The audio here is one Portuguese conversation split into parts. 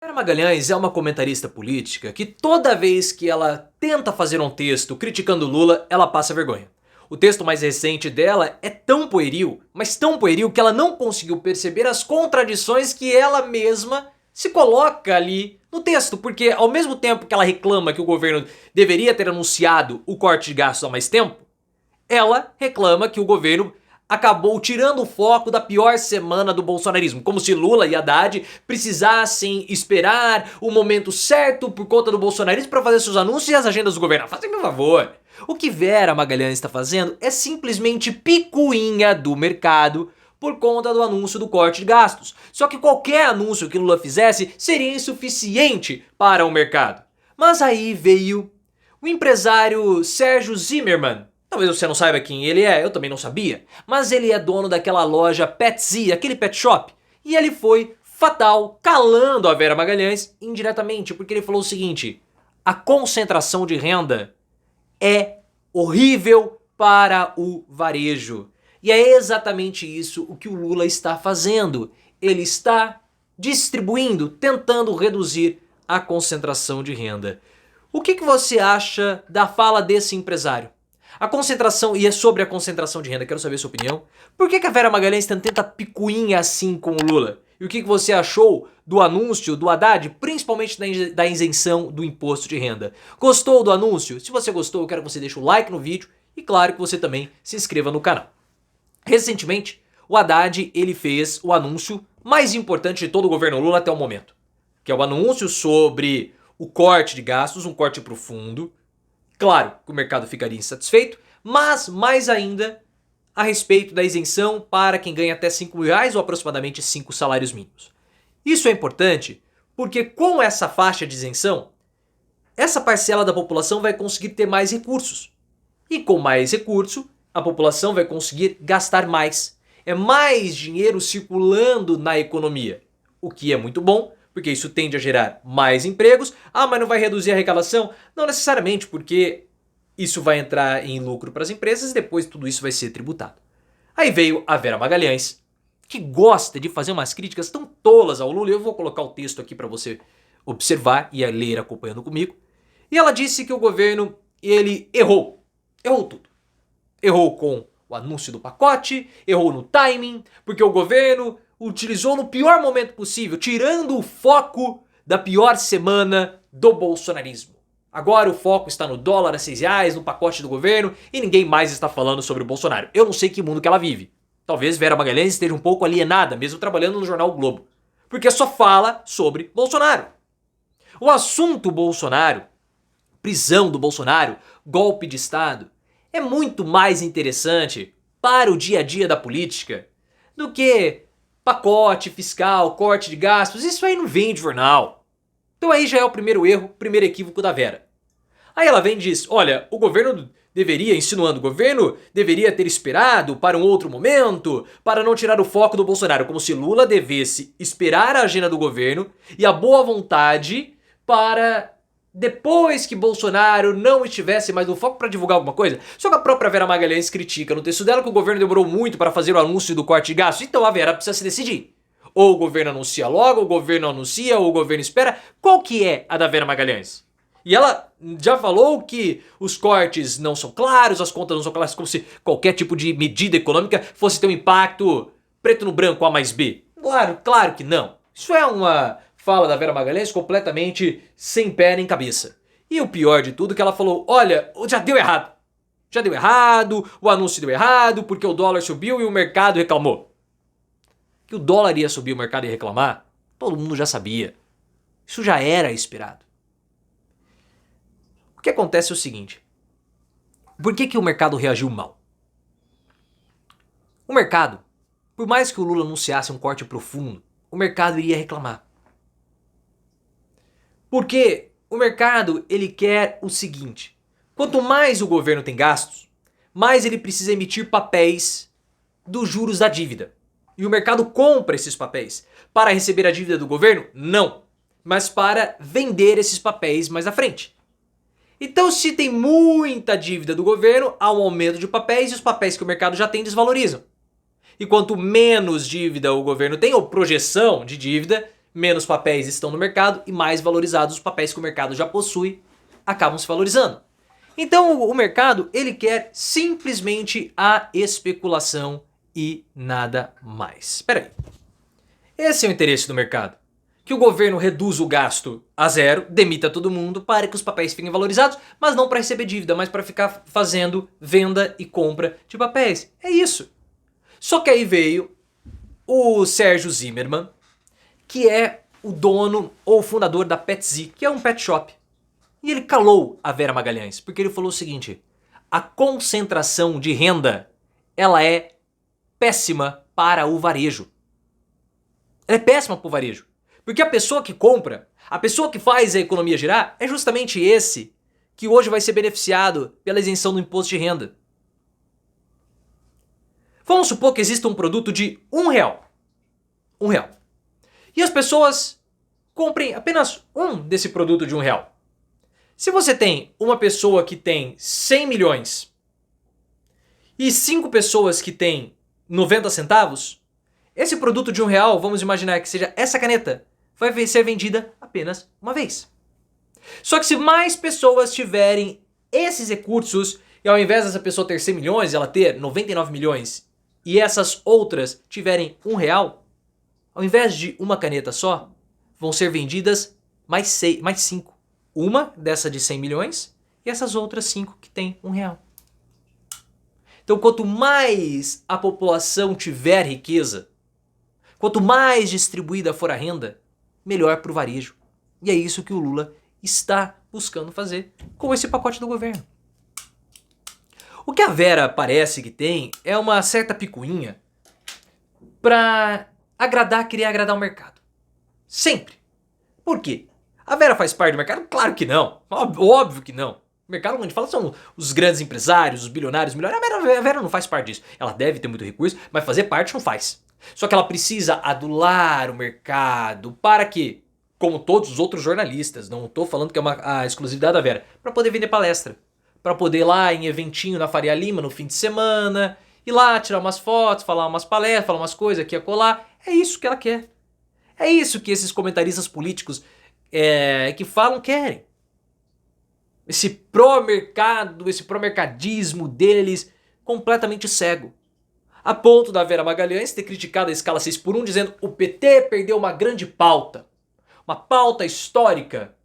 Vera Magalhães é uma comentarista política que toda vez que ela tenta fazer um texto criticando Lula, ela passa vergonha. O texto mais recente dela é tão pueril, mas tão pueril que ela não conseguiu perceber as contradições que ela mesma se coloca ali no texto, porque ao mesmo tempo que ela reclama que o governo deveria ter anunciado o corte de gastos há mais tempo, ela reclama que o governo acabou tirando o foco da pior semana do bolsonarismo, como se Lula e Haddad precisassem esperar o momento certo por conta do bolsonarismo para fazer seus anúncios e as agendas do governo. Fazem meu favor. O que Vera Magalhães está fazendo é simplesmente picuinha do mercado por conta do anúncio do corte de gastos. Só que qualquer anúncio que Lula fizesse seria insuficiente para o mercado. Mas aí veio o empresário Sérgio Zimmermann. Talvez você não saiba quem ele é, eu também não sabia. Mas ele é dono daquela loja Petsy, aquele pet shop. E ele foi fatal, calando a Vera Magalhães indiretamente, porque ele falou o seguinte: a concentração de renda é horrível para o varejo. E é exatamente isso o que o Lula está fazendo. Ele está distribuindo, tentando reduzir a concentração de renda. O que você acha da fala desse empresário? A concentração, e é sobre a concentração de renda, quero saber a sua opinião. Por que a Vera Magalhães tenta picuinha assim com o Lula? E o que você achou do anúncio do Haddad, principalmente da isenção do imposto de renda? Gostou do anúncio? Se você gostou, eu quero que você deixe o like no vídeo e claro que você também se inscreva no canal. Recentemente, o Haddad ele fez o anúncio mais importante de todo o governo Lula até o momento, que é o anúncio sobre o corte de gastos, um corte profundo. Claro que o mercado ficaria insatisfeito, mas mais ainda a respeito da isenção para quem ganha até R$ 5.000 ou aproximadamente 5 salários mínimos. Isso é importante porque com essa faixa de isenção, essa parcela da população vai conseguir ter mais recursos. E com mais recurso, a população vai conseguir gastar mais. É mais dinheiro circulando na economia, o que é muito bom, porque isso tende a gerar mais empregos. Ah, mas não vai reduzir a arrecadação? Não necessariamente, porque isso vai entrar em lucro para as empresas e depois tudo isso vai ser tributado. Aí veio a Vera Magalhães, que gosta de fazer umas críticas tão tolas ao Lula. Eu vou colocar o texto aqui para você observar e ler acompanhando comigo. E ela disse que o governo, ele errou. Errou tudo. Errou com o anúncio do pacote, errou no timing, porque o governo utilizou no pior momento possível, tirando o foco da pior semana do bolsonarismo. Agora o foco está no dólar a R$ 6, no pacote do governo, e ninguém mais está falando sobre o Bolsonaro. Eu não sei que mundo que ela vive. Talvez Vera Magalhães esteja um pouco alienada, mesmo trabalhando no jornal o Globo. Porque só fala sobre Bolsonaro. O assunto Bolsonaro, prisão do Bolsonaro, golpe de Estado, é muito mais interessante para o dia a dia da política do que pacote fiscal, corte de gastos. Isso aí não vem de jornal. Então aí já é o primeiro erro, primeiro equívoco da Vera. Aí ela vem e diz, olha, o governo deveria ter esperado para um outro momento, para não tirar o foco do Bolsonaro, como se Lula devesse esperar a agenda do governo e a boa vontade para depois que Bolsonaro não estivesse mais no foco para divulgar alguma coisa. Só que a própria Vera Magalhães critica no texto dela que o governo demorou muito para fazer o anúncio do corte de gastos. Então a Vera precisa se decidir. Ou o governo anuncia logo, ou o governo anuncia, ou o governo espera. Qual que é a da Vera Magalhães? E ela já falou que os cortes não são claros, as contas não são claras, como se qualquer tipo de medida econômica fosse ter um impacto preto no branco, A mais B. Claro que não. Isso é uma fala da Vera Magalhães completamente sem pé nem cabeça. E o pior de tudo é que ela falou, olha, já deu errado. Já deu errado, o anúncio deu errado, porque o dólar subiu e o mercado reclamou. Que o dólar ia subir, o mercado ia reclamar, todo mundo já sabia. Isso já era esperado. O que acontece é o seguinte. Por que o mercado reagiu mal? O mercado, por mais que o Lula anunciasse um corte profundo, o mercado iria reclamar. Porque o mercado ele quer o seguinte. Quanto mais o governo tem gastos, mais ele precisa emitir papéis dos juros da dívida. E o mercado compra esses papéis. Para receber a dívida do governo? Não. Mas para vender esses papéis mais à frente. Então, se tem muita dívida do governo, há um aumento de papéis e os papéis que o mercado já tem desvalorizam. E quanto menos dívida o governo tem, ou projeção de dívida, menos papéis estão no mercado e mais valorizados os papéis que o mercado já possui acabam se valorizando. Então o mercado ele quer simplesmente a especulação e nada mais. Espera aí. Esse é o interesse do mercado. Que o governo reduza o gasto a zero, demita todo mundo para que os papéis fiquem valorizados, mas não para receber dívida, mas para ficar fazendo venda e compra de papéis. É isso. Só que aí veio o Sérgio Zimerman, que é o dono ou fundador da Pets, que é um pet shop. E ele calou a Vera Magalhães, porque ele falou o seguinte: a concentração de renda, ela é péssima para o varejo. Ela é péssima para o varejo. Porque a pessoa que compra, a pessoa que faz a economia girar, é justamente esse que hoje vai ser beneficiado pela isenção do imposto de renda. Vamos supor que exista um produto de R$1. R$1. E as pessoas comprem apenas um desse produto de R$1. Se você tem uma pessoa que tem 100 milhões e 5 pessoas que têm 90 centavos, esse produto de R$1, vamos imaginar que seja essa caneta, vai ser vendida apenas uma vez. Só que se mais pessoas tiverem esses recursos, e ao invés dessa pessoa ter 100 milhões, ela ter 99 milhões, e essas outras tiverem R$1, ao invés de uma caneta só, vão ser vendidas mais 5. Uma dessa de 100 milhões e essas outras 5 que tem R$1. Então quanto mais a população tiver riqueza, quanto mais distribuída for a renda, melhor para o varejo. E é isso que o Lula está buscando fazer com esse pacote do governo. O que a Vera parece que tem é uma certa picuinha para querer agradar o mercado. Sempre. Por quê? A Vera faz parte do mercado? Claro que não. Óbvio que não. O mercado onde fala são os grandes empresários, os bilionários, milionários. A Vera não faz parte disso. Ela deve ter muito recurso, mas fazer parte não faz. Só que ela precisa adular o mercado para que, como todos os outros jornalistas, não estou falando que é a exclusividade da Vera, para poder vender palestra. Para poder ir lá em eventinho na Faria Lima no fim de semana, ir lá tirar umas fotos, falar umas palestras, falar umas coisas aqui e acolá. É isso que ela quer. É isso que esses comentaristas políticos que falam querem. Esse pró-mercado, esse pró-mercadismo deles completamente cego. A ponto da Vera Magalhães ter criticado a escala 6x1 dizendo o PT perdeu uma grande pauta. Uma pauta histórica.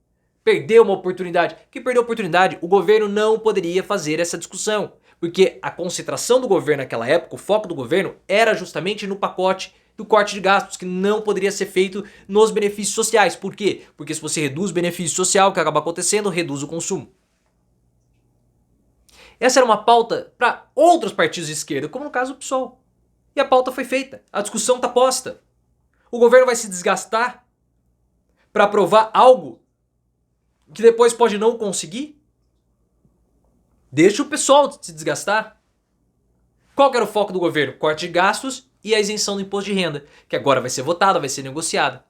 Perdeu uma oportunidade. Que perdeu a oportunidade? O governo não poderia fazer essa discussão. Porque a concentração do governo naquela época, o foco do governo, era justamente no pacote do corte de gastos, que não poderia ser feito nos benefícios sociais. Por quê? Porque se você reduz o benefício social, o que acaba acontecendo, reduz o consumo. Essa era uma pauta para outros partidos de esquerda, como no caso do PSOL. E a pauta foi feita, a discussão está posta. O governo vai se desgastar para aprovar algo que depois pode não conseguir? Deixa o pessoal se desgastar. Qual que era o foco do governo? Corte de gastos e a isenção do imposto de renda, que agora vai ser votada, vai ser negociada.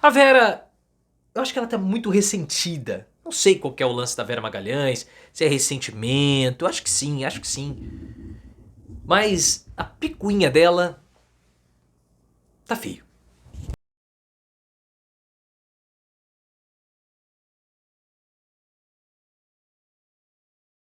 A Vera, eu acho que ela está muito ressentida. Não sei qual que é o lance da Vera Magalhães, se é ressentimento, acho que sim, acho que sim. Mas a picuinha dela tá feio.